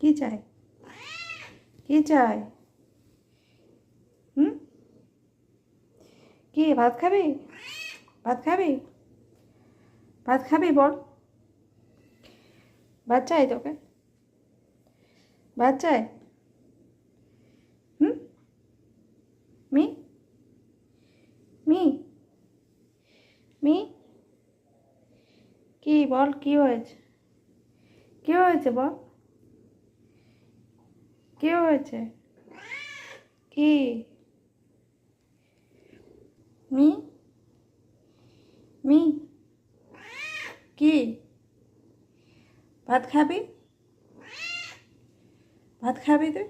কি চাই? কি চাই? হুম? কি ভাত খাবি? ভাত খাবি? ভাত খাবি বল। ভাত চাই তোকে? ভাত চাই? হুম? মি মি মি কি বল, কি হয়েছে? কি হয়েছে বল, কি হয়েছে? কি? মি মি কি? ভাত খাবি? ভাত খাবি তুই?